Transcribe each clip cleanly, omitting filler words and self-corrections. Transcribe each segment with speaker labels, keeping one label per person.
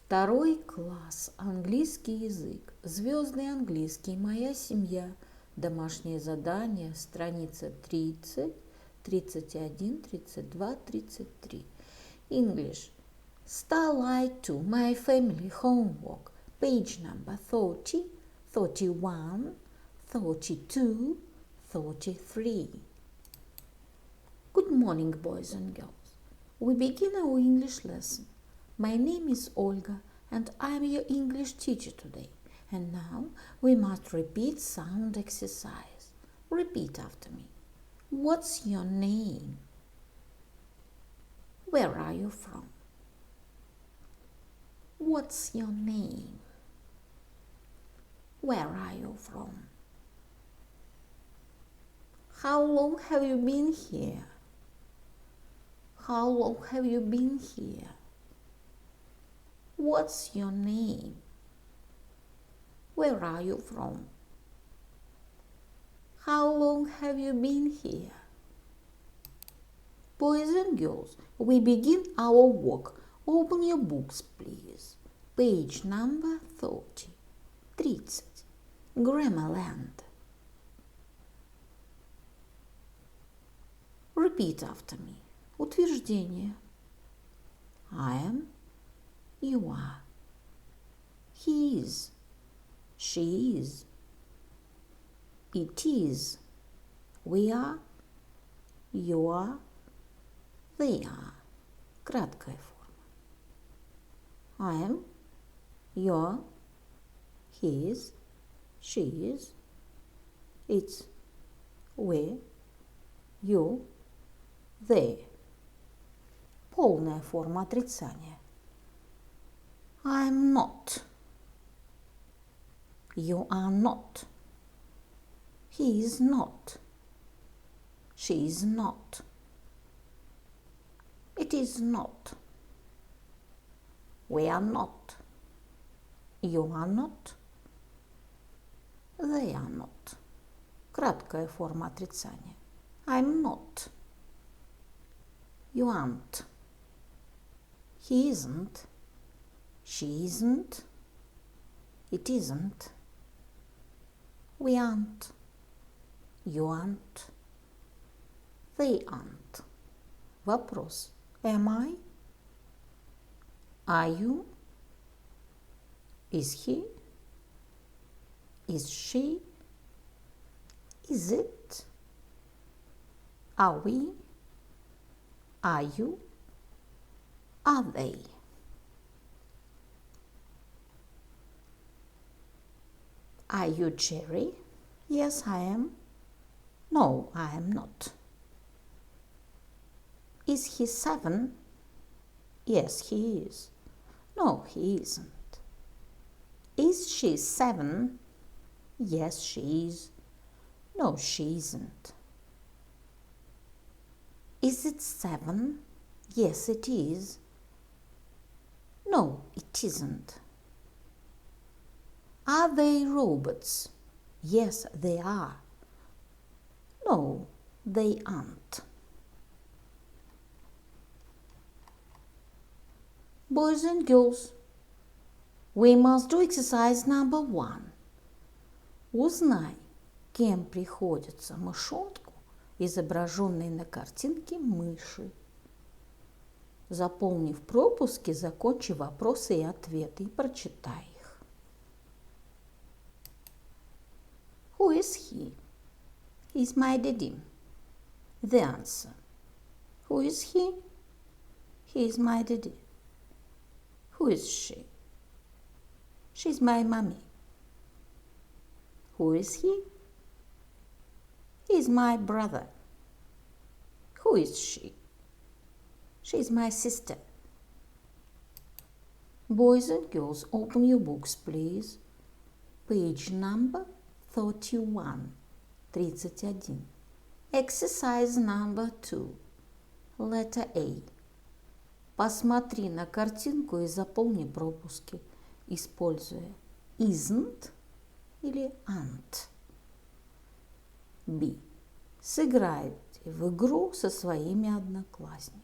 Speaker 1: Второй класс. Английский язык. Звездный английский. Моя семья. Домашнее задание. Страница 30, 31, 32, 33. English. Starlight 2. My family homework. Page number 30, 31, 32, 33. Good morning, boys and girls. We begin our English lesson. My name is Olga and I am your English teacher today. And now we must repeat sound exercise. Repeat after me. What's your name? Where are you from? What's your name? Where are you from? How long have you been here? How long have you been here? What's your name? Where are you from? How long have you been here? Boys and girls, we begin our work. Open your books, please. Page number 30. 30. Grammarland. Repeat after me. Утверждение. I am. You are. He is. She is. It is. We are. You are. They are. Краткая форма. I am. You are. He is. She is. It's. We. You. They. Полная форма отрицания. I'm not. You are not. He is not. She is not. It is not. We are not. You are not. They are not. Краткая форма отрицания. I'm not. You aren't. He isn't. She isn't. It isn't. We aren't. You aren't. They aren't. Вопрос. Am I? Are you? Is he? Is she? Is it? Are we? Are you? Are they? Are you Jerry? Yes, I am. No, I am not. Is he 7? Yes, he is. No, he isn't. Is she 7? Yes, she is. No, she isn't. Is it 7? Yes, it is. No, it isn't. Are they robots? Yes, they are. No, they aren't. Boys and girls, we must do exercise number 1. Узнай, кем приходится мышонку, изображенной на картинке мыши. Заполнив пропуски, закончи вопросы и ответы и прочитай их. Who is he? He's my daddy. The answer. Who is he? He is my daddy. Who is she? She's my mommy. Who is he? He's my brother. Who is she? She's my sister. Boys and girls, open your books, please. Page number 31. 31. Exercise number 2. Letter A. Посмотри на картинку и заполни пропуски, используя isn't или aren't. B. Сыграйте в игру со своими одноклассниками.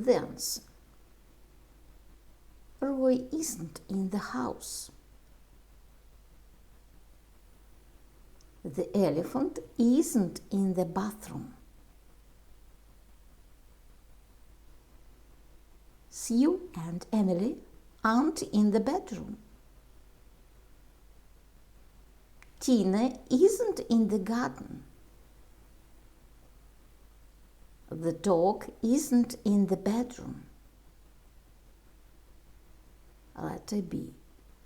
Speaker 1: The answer. Roy isn't in the house. The elephant isn't in the bathroom. Sue and Emily aren't in the bedroom. Tina isn't in the garden. The dog isn't in the bedroom. Letter B.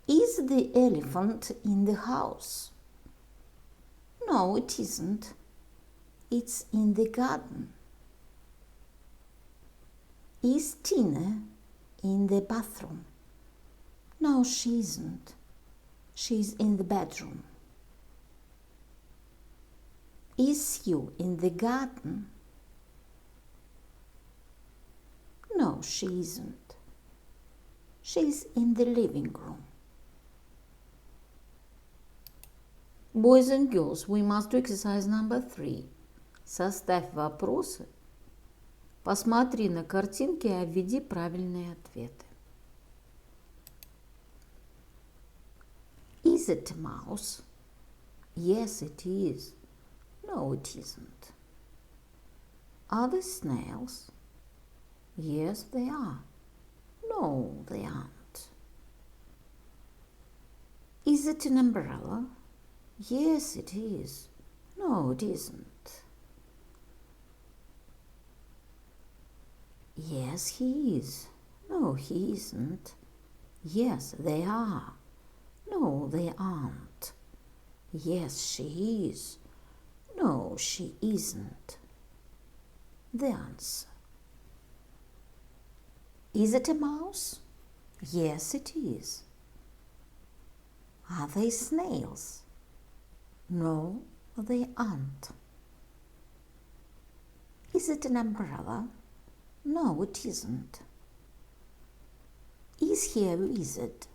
Speaker 1: Is the elephant in the house? No, it isn't. It's in the garden. Is Tina in the bathroom? No, she isn't. She's in the bedroom. Is Sue in the garden? No, she isn't. She's in the living room. Boys and girls, we must do exercise number 3. Составь вопросы, посмотри на картинки и введи правильные ответы. Is it a mouse? Yes, it is. No, it isn't. Are they snails? Yes, they are. No, they aren't. Is it an umbrella? Yes, it is. No, it isn't. Yes, he is. No, he isn't. Yes, they are. No, they aren't. Yes, she is. No, she isn't. The answer. Is it a mouse? Yes, it is. Are they snails? No, they aren't. Is it an umbrella? No, it isn't. Is he a wizard?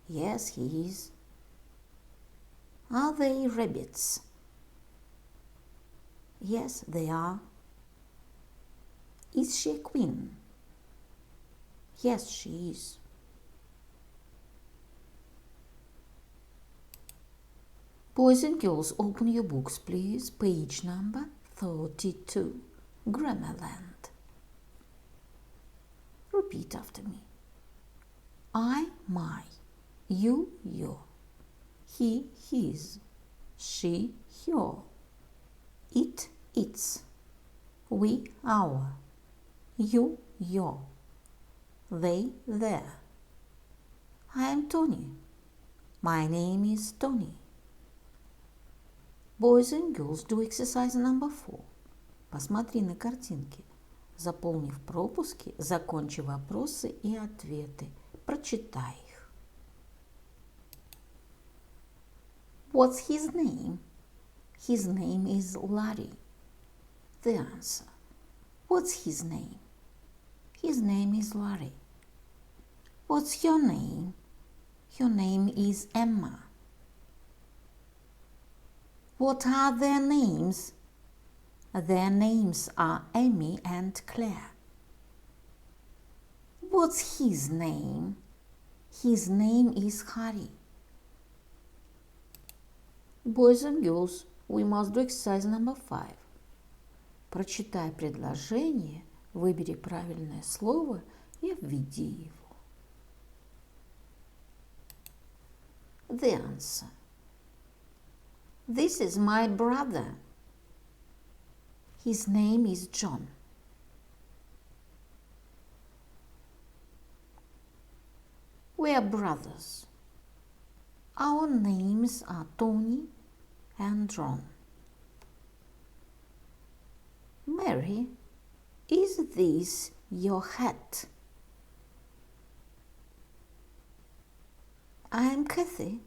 Speaker 1: Yes, he is. Are they rabbits? Yes, they are. Is she a queen? Yes, she is. Boys and girls, open your books, please. Page number 32. Grammarland. Repeat after me. I, my. You, your. He, his. She, her. It, its. We, our. You, your. They, their. I am Tony. My name is Tony. Boys and girls, do exercise number 4. Посмотри на картинки. Заполнив пропуски, закончи вопросы и ответы. Прочитай их. What's his name? His name is Larry. The answer. What's his name? His name is Larry. What's your name? Your name is Emma. What are their names? Their names are Amy and Claire. What's his name? His name is Harry. Boys and girls, we must do exercise number 5. Прочитай предложение, выбери правильное слово и введи его. The answer. This is my brother. His name is John. We are brothers. Our names are Tony and Ron. Mary, is this your hat? I am Kathy,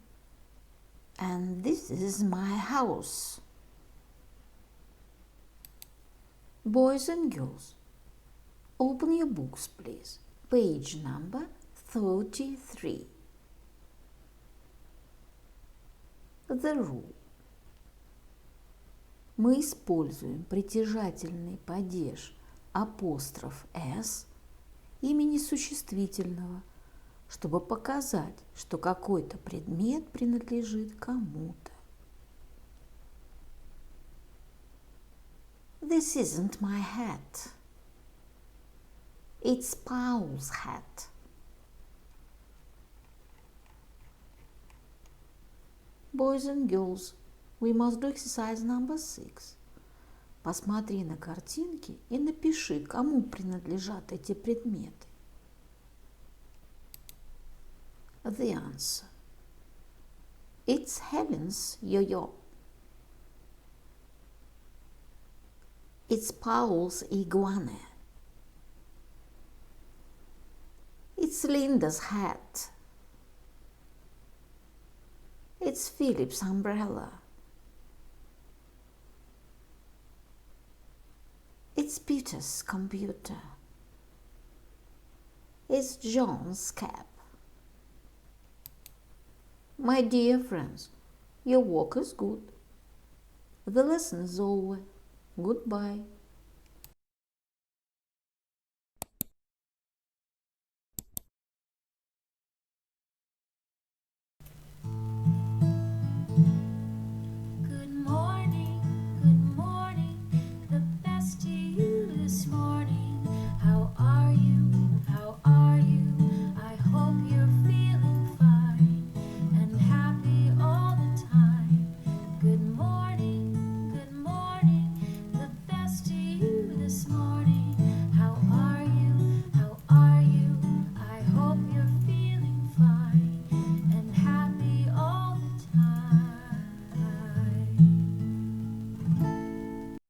Speaker 1: and this is my house. Boys and girls, open your books, please. Page number 33. The rule. Мы используем притяжательный падеж апостроф «с» имени существительного, чтобы показать, что какой-то предмет принадлежит кому-то. This isn't my hat. It's Paul's hat. Boys and girls, we must do exercise number 6. Посмотри на картинки и напиши, кому принадлежат эти предметы. The answer. It's Helen's yo-yo. It's Paul's iguana. It's Linda's hat. It's Philip's umbrella. It's Peter's computer. It's John's cap. My dear friends, your work is good. The lesson is over. Goodbye.